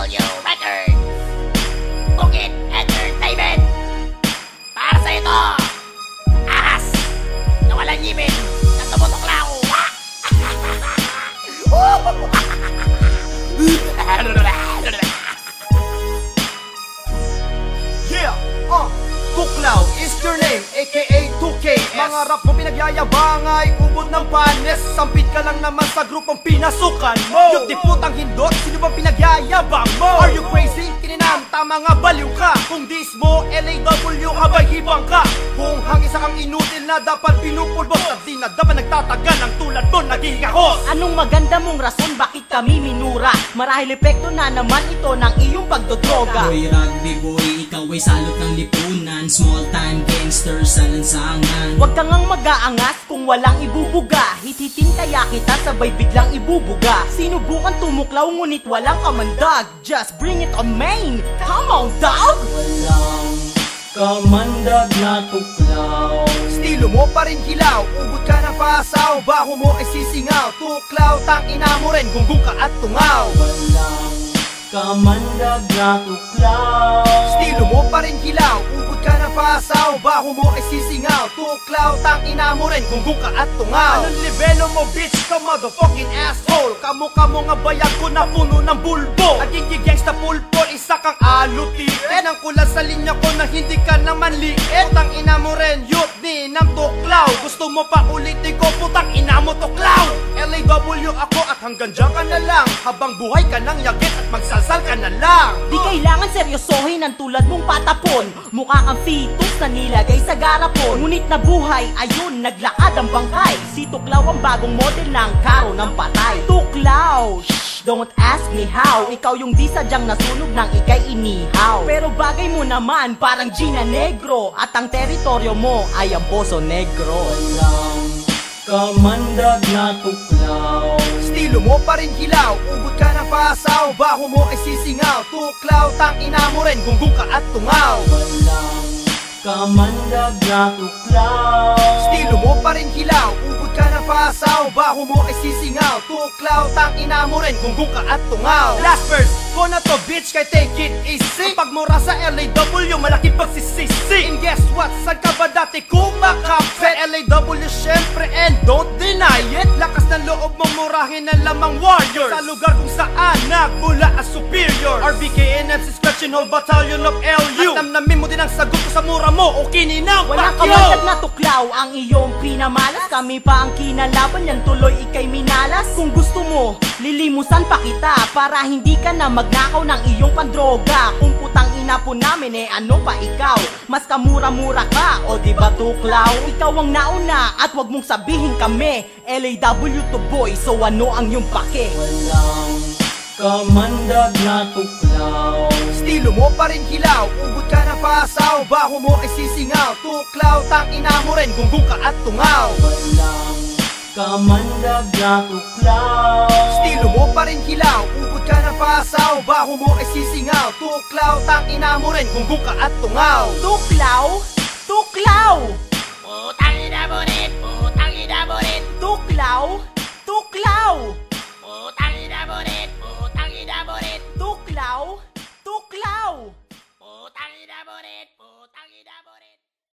LEDW Record Bukid Entertainment. Para sa ito, ahas na walang ngipin na tumutuklaw. Yeah, Tuklaw is your name, aka 2K. Mga rap mo pinagyayabang ay ubod ng panes. Sampit ka lang naman sa grupong pinasukan mo. Yung di putang hindot, sino bang pinagyayabang mo? Are you crazy? Kininam, tama nga baliw ka. Kung dis mo, LEW, abay hibang ka. Kung hangisa kang inutil na dapat pinupulbos, at di na dapat nagtatagan ang tulad mo nagigahos. Anong maganda mong rason bakit kami minura? Marahil epekto na naman ito ng iyong pagdodroga. Boy, rugby boy, ikaw ay salot ng lipunan. Small time gangster sa lansangan. Huwag kang ngang mag-aangas kung walang ibubuga. Hititin kaya kita sabay biglang ibubuga. Sinubukan tumuklaw ngunit walang kamandag. Just bring it on main, come on dog! Walang kamandag na tuklaw. Estilo mo pa rin hilaw, ubod ka ng pasaw. Baho mo ay sisingaw, tuklaw, tangina mo rin, gunggong ka at tungaw. Walang kamandag na tuklaw. Estilo mo pa rin hilaw, ubod ka ng pasaw. Baho mo ay sisingaw, tuklaw, tangina mo rin, gunggong ka at tungaw. Anong lebelo mo bitch ka motherfucking asshole? Kamukha mo nga bayag ko na puno ng bulbo. At gigigangs na pulpol, isa kang aluti. Yan ang kulas sa linya ko na hindi ka naman liit. Putang ina mo rin, youth ni ng tuklaw. Gusto mo pa ulitin ko, putang ina mo tuklaw. LEW ako at hanggang dyan ka na lang. Habang buhay ka nang yagit at magsalsal ka na lang. Di kailangan seryosohin ang tulad mong patapon. Mukha kang fetus na nilagay sa garapon. Ngunit nabuhay, ayun, naglakad ang bangkay. Si Tuklaw ang bagong model ng karo ng patay. Tuklaw, shh, don't ask me how. Ikaw yung di sadyang nasunog ng ikay inihaw. Pero bagay mo naman parang Gina Negro. At ang teritoryo mo ay ang Poso Negro. Walang kamandag na tuklaw. Estilo mo pa rin hilaw, ubod ka ng pasaw. Baho mo ay sisingaw, tuklaw, tangina mo rin, gunggong ka at tungaw. Walang kamandag na tuklaw. Estilo mo pa rin hilaw, ubod ka ng pasaw. Baho mo ay sisingaw, tuklaw, tangina mo rin, gunggong ka at tungaw. Last verse, ko na to bitch, kay take it easy. Pagmura sa LEW, malaking pagsisisi. And guess what, saan ka ba dati kumakapit? LEW syempre and don't deny it. Lakas ng loob mong murahin ng lamang warriors sa lugar kung saan nagmula as superior. RBK and MC Scratching whole battalion of LU. At namnamin mo din ang sagot ko sa mura mo o kininang Walang pakyo. kamandag na tuklaw ang iyong pinamalas. Kami pa ang kinalaban, yan tuloy ikay minalas. Kung gusto mo, lilimusan pa kita para hindi ka na magnakaw ng iyong pandroga. Kung putang ina po namin ano pa ikaw? Mas kamura-mura ka o di ba tuklaw? Ikaw ang nauna at wag mong sabihin kami LEW to boy, so ano ang iyong pake? Walang kamandag na tuklaw. Estilo mo pa rin hilaw, ubod ka ng pasaw. Baho mo ay sisingaw, tuklaw, tangina mo rin, gunggong ka at tungaw. Walang kamandag na tuklaw. Estilo mo pa rin hilaw, ubod ka ng pasaw. Baho mo ay sisingaw, tuklaw, tangina mo rin, gunggong ka at tungaw. Tuklaw? Tuklaw!